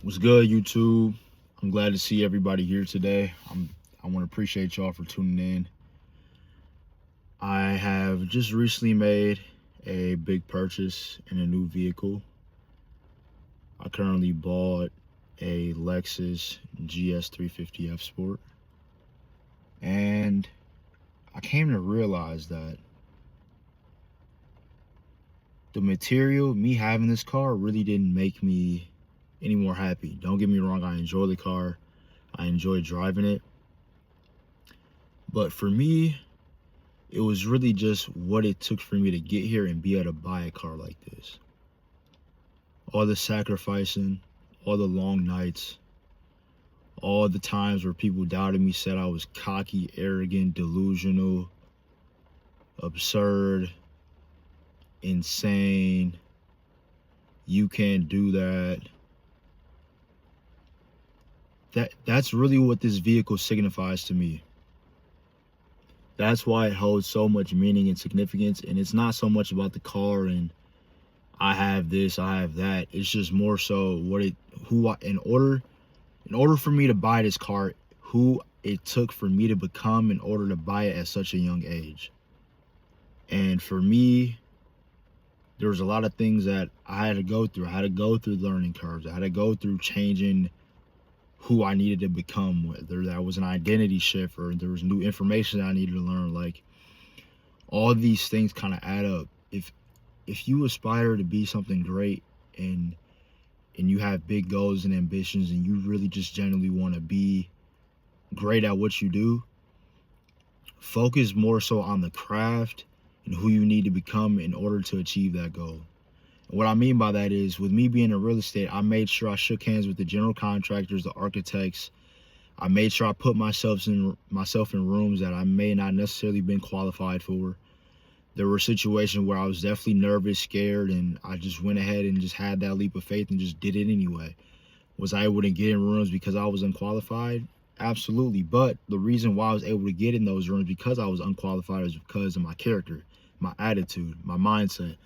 What's good, YouTube? I'm glad to see everybody here today. I want to appreciate y'all for tuning in. I have just recently made a big purchase in a new vehicle. I currently bought a Lexus GS350F Sport, and I came to realize that the material, me having this car, really didn't make me any more happy. Don't get me wrong, I enjoy the car. I enjoy driving it. But for me, it was really just what it took for me to get here and be able to buy a car like this. All the sacrificing, all the long nights, all the times where people doubted me, said I was cocky, arrogant, delusional, absurd, insane, you can't do that. That's really what this vehicle signifies to me. That's why it holds so much meaning and significance. And it's not so much about the car and I have this, I have that. It's just more so in order for me to buy this car, who it took for me to become in order to buy it at such a young age. And for me, there was a lot of things that I had to go through. I had to go through learning curves. I had to go through changing who I needed to become, whether that was an identity shift or there was new information that I needed to learn. Like, all these things kind of add up. If you aspire to be something great and you have big goals and ambitions and you really just genuinely want to be great at what you do, focus more so on the craft and who you need to become in order to achieve that goal. And what I mean by that is, with me being in real estate, I made sure I shook hands with the general contractors, the architects. I made sure I put myself in rooms that I may not necessarily been qualified for. There were situations where I was definitely nervous, scared, and I just went ahead and just had that leap of faith and just did it anyway. Was I able to get in rooms because I was unqualified? Absolutely. But the reason why I was able to get in those rooms because I was unqualified is because of my character, my attitude, my mindset,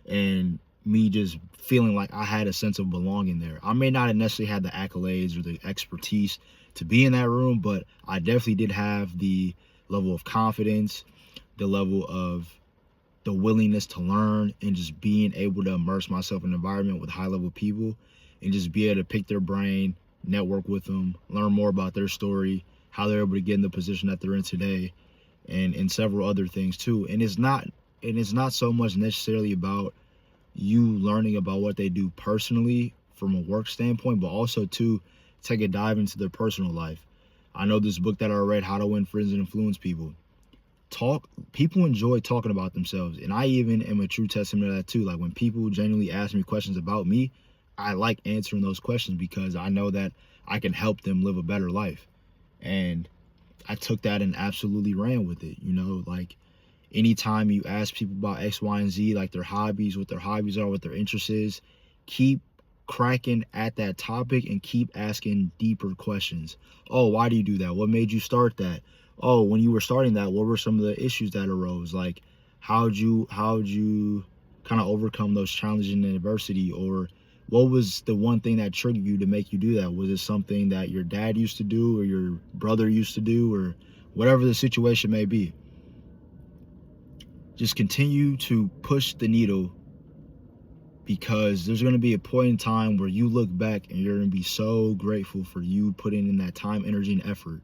and me just feeling like I had a sense of belonging there. I may not have necessarily had the accolades or the expertise to be in that room, but I definitely did have the level of confidence, the level of the willingness to learn, and just being able to immerse myself in an environment with high-level people and just be able to pick their brain, network with them, learn more about their story, how they're able to get in the position that they're in today, and several other things too. And it's not so much necessarily about you learning about what they do personally from a work standpoint, but also to take a dive into their personal life. I know this book that I read, How to Win Friends and Influence People. People enjoy talking about themselves, and I even am a true testament to that too. Like, when people genuinely ask me questions about me, I like answering those questions because I know that I can help them live a better life. And I took that and absolutely ran with it. Like, anytime you ask people about X, Y, and Z, like their hobbies, what their hobbies are, what their interest is, keep cracking at that topic and keep asking deeper questions. Oh, why do you do that? What made you start that? Oh, when you were starting that, what were some of the issues that arose? Like, how'd you kind of overcome those challenges and adversity? Or what was the one thing that triggered you to make you do that? Was it something that your dad used to do or your brother used to do, or whatever the situation may be? Just continue to push the needle, because there's going to be a point in time where you look back and you're going to be so grateful for you putting in that time, energy, and effort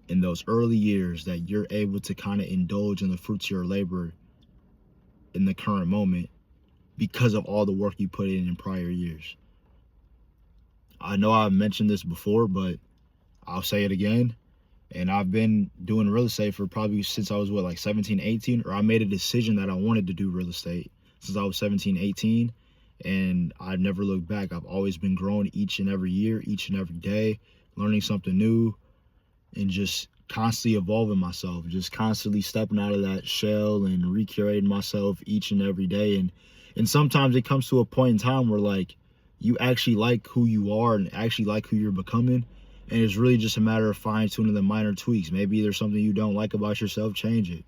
in those early years, that you're able to kind of indulge in the fruits of your labor in the current moment because of all the work you put in prior years. I know I've mentioned this before, but I'll say it again. And I've been doing real estate for probably since I was, 17, 18, or I made a decision that I wanted to do real estate since I was 17, 18, and I've never looked back. I've always been growing each and every year, each and every day, learning something new, and just constantly evolving myself, just constantly stepping out of that shell and recreating myself each and every day. And sometimes it comes to a point in time where, like, you actually like who you are and actually like who you're becoming. And it's really just a matter of fine-tuning the minor tweaks. Maybe there's something you don't like about yourself, change it.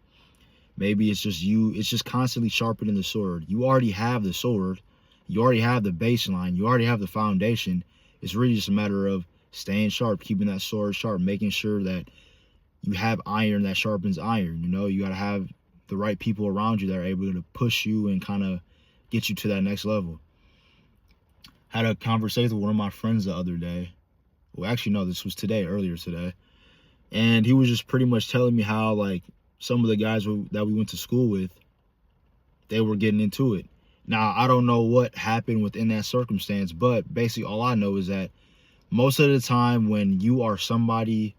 Maybe it's just constantly sharpening the sword. You already have the sword. You already have the baseline. You already have the foundation. It's really just a matter of staying sharp, keeping that sword sharp, making sure that you have iron that sharpens iron. You know, you got to have the right people around you that are able to push you and kind of get you to that next level. Had a conversation with one of my friends the other day. Well, actually, no, this was today, earlier today. And he was just pretty much telling me how, like, some of the guys that we went to school with, they were getting into it. Now, I don't know what happened within that circumstance, but basically all I know is that most of the time when you are somebody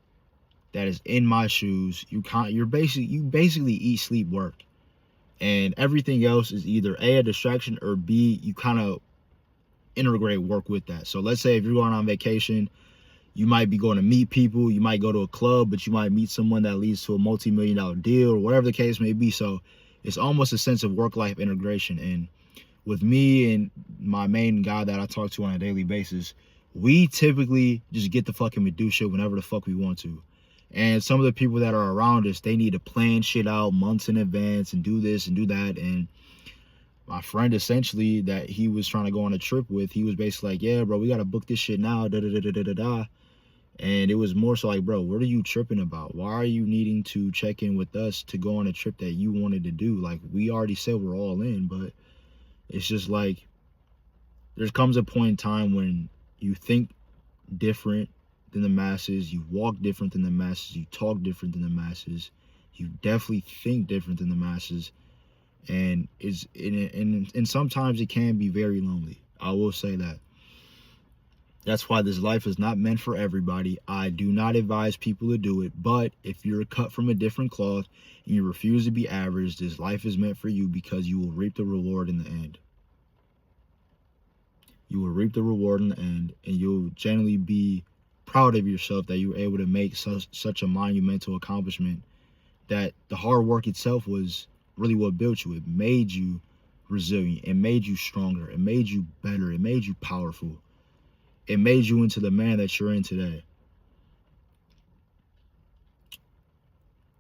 that is in my shoes, you basically eat, sleep, work. And everything else is either a distraction, or B, you kind of integrate work with that. So let's say if you're going on vacation, you might be going to meet people, you might go to a club, but you might meet someone that leads to a multi-million-dollar deal, or whatever the case may be. So it's almost a sense of work-life integration. And with me and my main guy that I talk to on a daily basis, we typically just get the fucking and do shit whenever the fuck we want to. And some of the people that are around us, they need to plan shit out months in advance and do this and do that. And my friend, essentially, that he was trying to go on a trip with, he was basically like, yeah, bro, we got to book this shit now, da-da-da-da-da-da. And it was more so like, bro, what are you tripping about? Why are you needing to check in with us to go on a trip that you wanted to do? Like, we already said we're all in, but it's just like, there comes a point in time when you think different than the masses, you walk different than the masses, you talk different than the masses, you definitely think different than the masses, and sometimes it can be very lonely. I will say that. That's why this life is not meant for everybody. I do not advise people to do it, but if you're cut from a different cloth and you refuse to be average, this life is meant for you, because you will reap the reward in the end. You will reap the reward in the end, and you'll generally be proud of yourself that you were able to make such a monumental accomplishment, that the hard work itself was really what built you. It made you resilient. It made you stronger. It made you better. It made you powerful. It made you into the man that you're in today.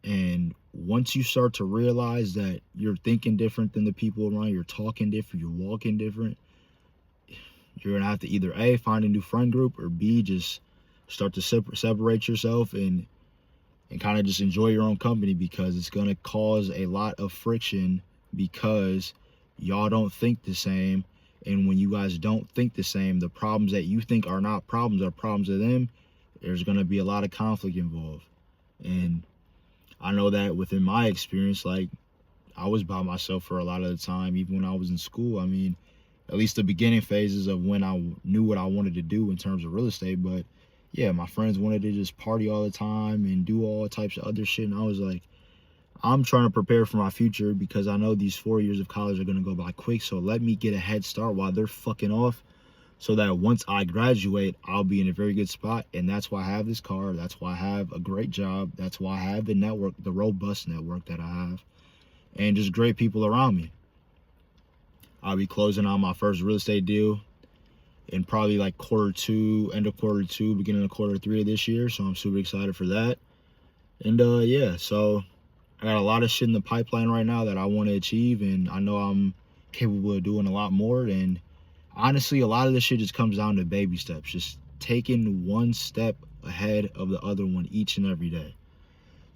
And once you start to realize that you're thinking different than the people around you, you're talking different, you're walking different, you're going to have to either A, find a new friend group, or B, just start to separate yourself and kind of just enjoy your own company, because it's going to cause a lot of friction, because y'all don't think the same. And when you guys don't think the same, the problems that you think are not problems are problems to them. There's going to be a lot of conflict involved. And I know that within my experience, like, I was by myself for a lot of the time, even when I was in school. I mean, at least the beginning phases of when I knew what I wanted to do in terms of real estate. But yeah, my friends wanted to just party all the time and do all types of other shit. And I was like, I'm trying to prepare for my future, because I know these 4 years of college are going to go by quick. So let me get a head start while they're fucking off, so that once I graduate, I'll be in a very good spot. And that's why I have this car. That's why I have a great job. That's why I have the network, the robust network that I have, and just great people around me. I'll be closing on my first real estate deal in probably like end of quarter two, beginning of quarter three of this year. So I'm super excited for that. And yeah, so I got a lot of shit in the pipeline right now that I want to achieve, and I know I'm capable of doing a lot more. And honestly, a lot of this shit just comes down to baby steps, just taking one step ahead of the other one each and every day.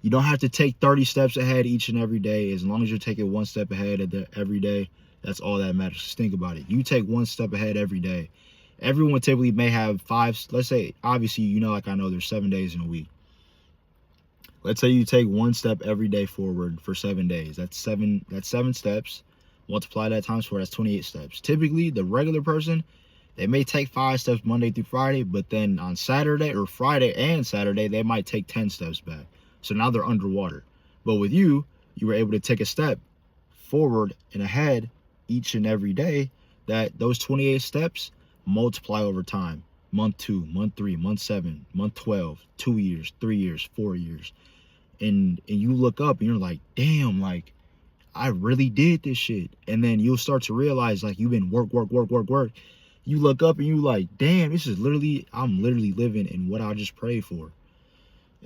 You don't have to take 30 steps ahead each and every day. As long as you're taking one step ahead every day, that's all that matters. Just think about it. You take one step ahead every day. Everyone typically may have five, let's say, obviously, you know, like I know there's 7 days in a week. Let's say you take one step every day forward for 7 days. That's seven steps. Multiply that times 4, that's 28 steps. Typically, the regular person, they may take 5 steps Monday through Friday, but then on Saturday or Friday and Saturday, they might take 10 steps back. So now they're underwater. But with you, you were able to take a step forward and ahead each and every day, that those 28 steps multiply over time. Month 2, month 3, month 7, month 12, 2 years, 3 years, 4 years. And you look up and you're like, damn, like, I really did this shit. And then you'll start to realize, like, you've been work. You look up and you like, damn, I'm literally living in what I just prayed for.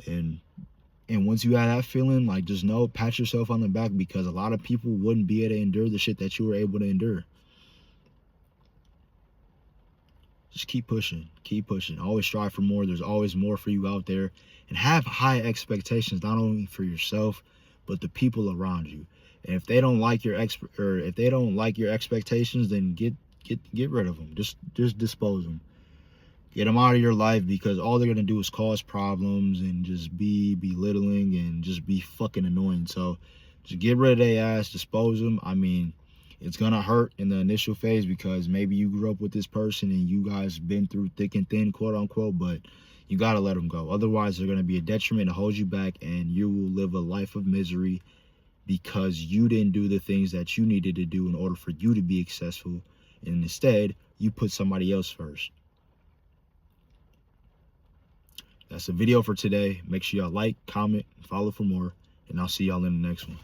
And once you have that feeling, like, just know, pat yourself on the back, because a lot of people wouldn't be able to endure the shit that you were able to endure. just keep pushing. Keep pushing. Always strive for more. There's always more for you out there. And have high expectations, not only for yourself, but the people around you. And if they don't like your if they don't like your expectations, then get rid of them. Just dispose them. Get them out of your life, because all they're gonna do is cause problems and just be belittling and just be fucking annoying. So just get rid of their ass, dispose them. I mean, it's gonna hurt in the initial phase, because maybe you grew up with this person and you guys been through thick and thin, quote unquote, but you gotta let them go. Otherwise, they're gonna be a detriment to hold you back, and you will live a life of misery because you didn't do the things that you needed to do in order for you to be successful. And instead, you put somebody else first. That's the video for today. Make sure y'all like, comment, and follow for more. And I'll see y'all in the next one.